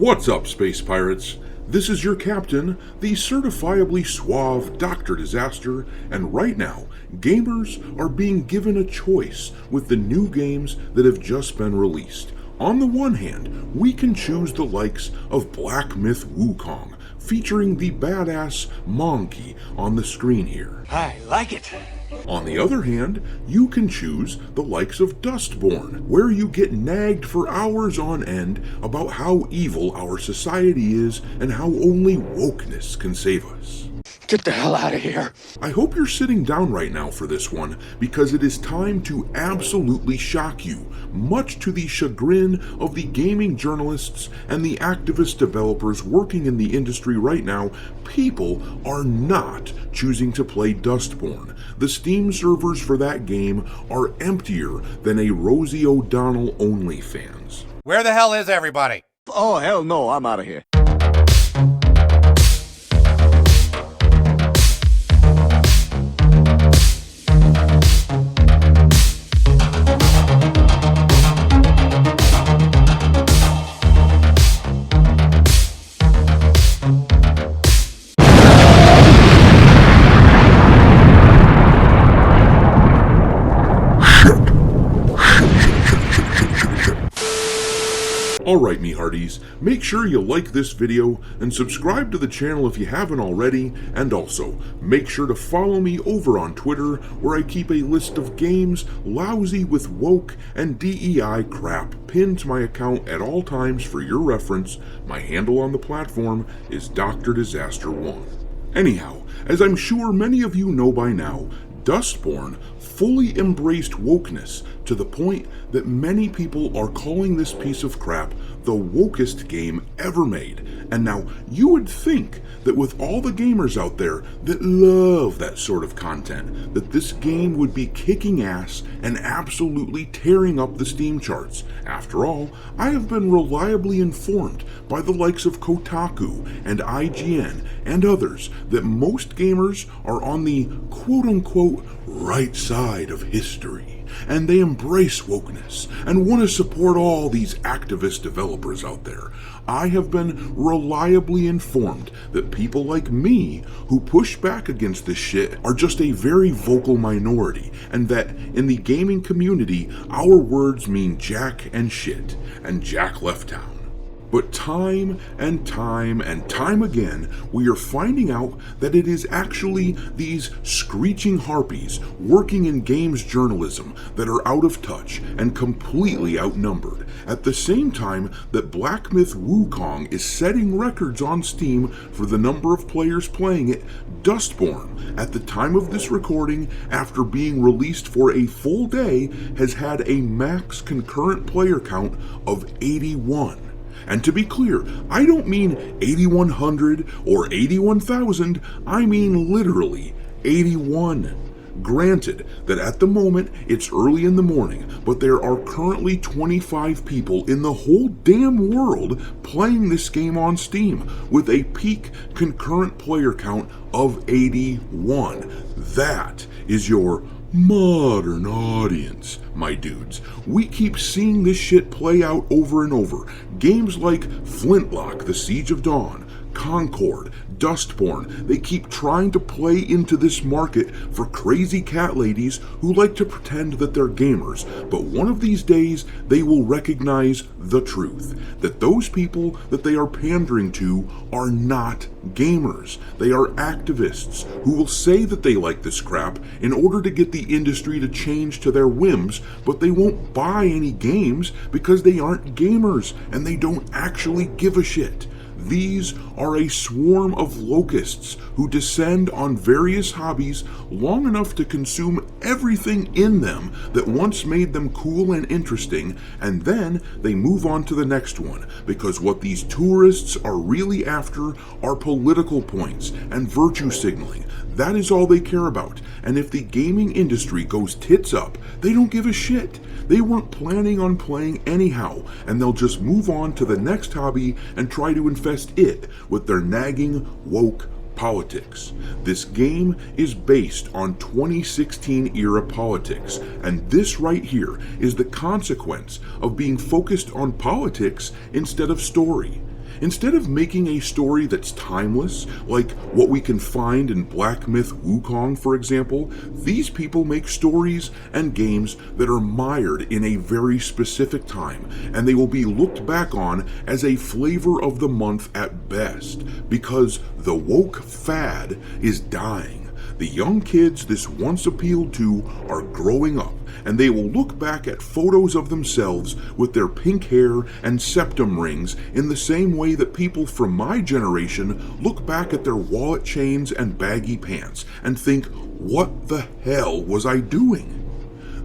What's up, Space Pirates? This is your captain, the certifiably suave Dr. Disaster, and right now, gamers are being given a choice with the new games that have just been released. On the one hand, we can choose the likes of Black Myth Wukong, featuring the badass Monkey on the screen here. I like it. On the other hand, you can choose the likes of Dustborn, where you get nagged for hours on end about how evil our society is and how only wokeness can save us. Get the hell out of here. I hope you're sitting down right now for this one, because it is time to absolutely shock you, much to the chagrin of the gaming journalists and the activist developers working in the industry right now. People are not choosing to play Dustborn. The Steam servers for that game are emptier than a Rosie O'Donnell OnlyFans. Where the hell is everybody? Oh, hell no, I'm out of here. Alright, me hearties, make sure you like this video and subscribe to the channel if you haven't already, and also make sure to follow me over on Twitter, where I keep a list of games lousy with woke and DEI crap pinned to my account at all times for your reference. My handle on the platform is Dr. Disaster 1. Anyhow, as I'm sure many of you know by now, Dustborn fully embraced wokeness to the point that many people are calling this piece of crap the wokest game ever made. And now, you would think that with all the gamers out there that love that sort of content, that this game would be kicking ass and absolutely tearing up the Steam charts. After all, I have been reliably informed by the likes of Kotaku and IGN and others that most gamers are on the quote-unquote right side of history, and they embrace wokeness and want to support all these activist developers out there. I have been reliably informed that people like me who push back against this shit are just a very vocal minority, and that in the gaming community, our words mean jack and shit, and Jack left town. But time and time again, we are finding out that it is actually these screeching harpies working in games journalism that are out of touch and completely outnumbered, at the same time that Black Myth Wukong is setting records on Steam for the number of players playing it. Dustborn, at the time of this recording, after being released for a full day, has had a max concurrent player count of 81. And to be clear, I don't mean 8,100 or 81,000, I mean literally 81. Granted that at the moment it's early in the morning, but there are currently 25 people in the whole damn world playing this game on Steam, with a peak concurrent player count of 81. That is your modern audience, my dudes. We keep seeing this shit play out over and over. Games like Flintlock, The Siege of Dawn, Concord, Dustborn, they keep trying to play into this market for crazy cat ladies who like to pretend that they're gamers, but one of these days they will recognize the truth, that those people that they are pandering to are not gamers. They are activists who will say that they like this crap in order to get the industry to change to their whims, but they won't buy any games because they aren't gamers and they don't actually give a shit. These are a swarm of locusts who descend on various hobbies long enough to consume everything in them that once made them cool and interesting, and then they move on to the next one, because what these tourists are really after are political points and virtue signaling. That is all they care about, and if the gaming industry goes tits up, they don't give a shit. They weren't planning on playing anyhow, and they'll just move on to the next hobby and try to infest it with their nagging woke politics. This game is based on 2016 era politics, and this right here is the consequence of being focused on politics instead of story. Instead of making a story that's timeless, like what we can find in Black Myth Wukong, for example, these people make stories and games that are mired in a very specific time, and they will be looked back on as a flavor of the month at best, because the woke fad is dying. The young kids this once appealed to are growing up, and they will look back at photos of themselves with their pink hair and septum rings in the same way that people from my generation look back at their wallet chains and baggy pants and think, what the hell was I doing?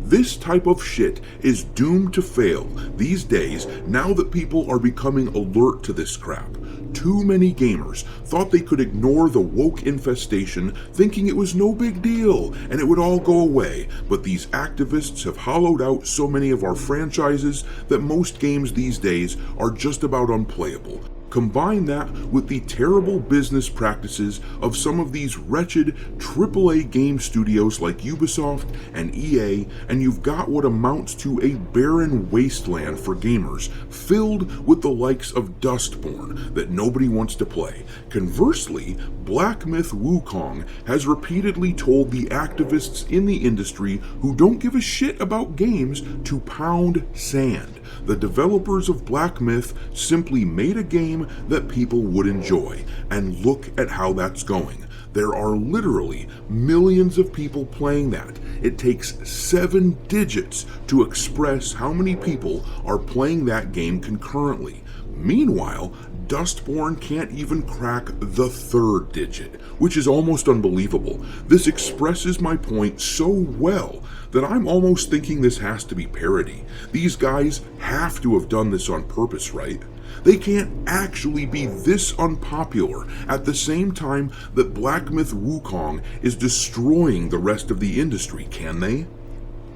This type of shit is doomed to fail these days now that people are becoming alert to this crap. Too many gamers thought they could ignore the woke infestation, thinking it was no big deal and it would all go away, but these activists have hollowed out so many of our franchises that most games these days are just about unplayable. Combine that with the terrible business practices of some of these wretched AAA game studios like Ubisoft and EA, and you've got what amounts to a barren wasteland for gamers, filled with the likes of Dustborn that nobody wants to play. Conversely, Black Myth Wukong has repeatedly told the activists in the industry who don't give a shit about games to pound sand. The developers of Black Myth simply made a game that people would enjoy, and look at how that's going. There are literally millions of people playing that. It takes 7 digits to express how many people are playing that game concurrently. Meanwhile, Dustborn can't even crack the 3rd digit, which is almost unbelievable. This expresses my point so well that I'm almost thinking this has to be parody. These guys have to have done this on purpose, right? They can't actually be this unpopular at the same time that Black Myth Wukong is destroying the rest of the industry, can they?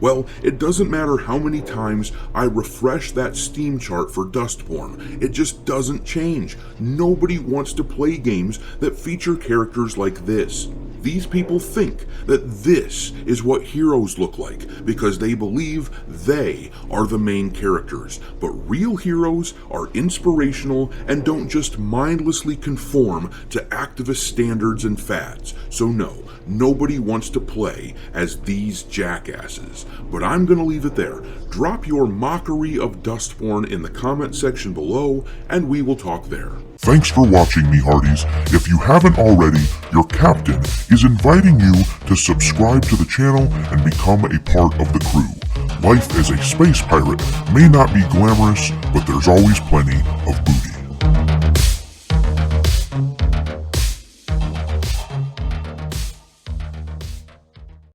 Well, it doesn't matter how many times I refresh that Steam chart for Dustborn, it just doesn't change. Nobody wants to play games that feature characters like this. These people think that this is what heroes look like because they believe they are the main characters. But real heroes are inspirational and don't just mindlessly conform to activist standards and fads. So no, nobody wants to play as these jackasses. But I'm gonna leave it there. Drop your mockery of Dustborn in the comment section below, and we will talk there. Thanks for watching, me hearties. If you haven't already, your captain is inviting you to subscribe to the channel and become a part of the crew. Life as a space pirate may not be glamorous, but there's always plenty of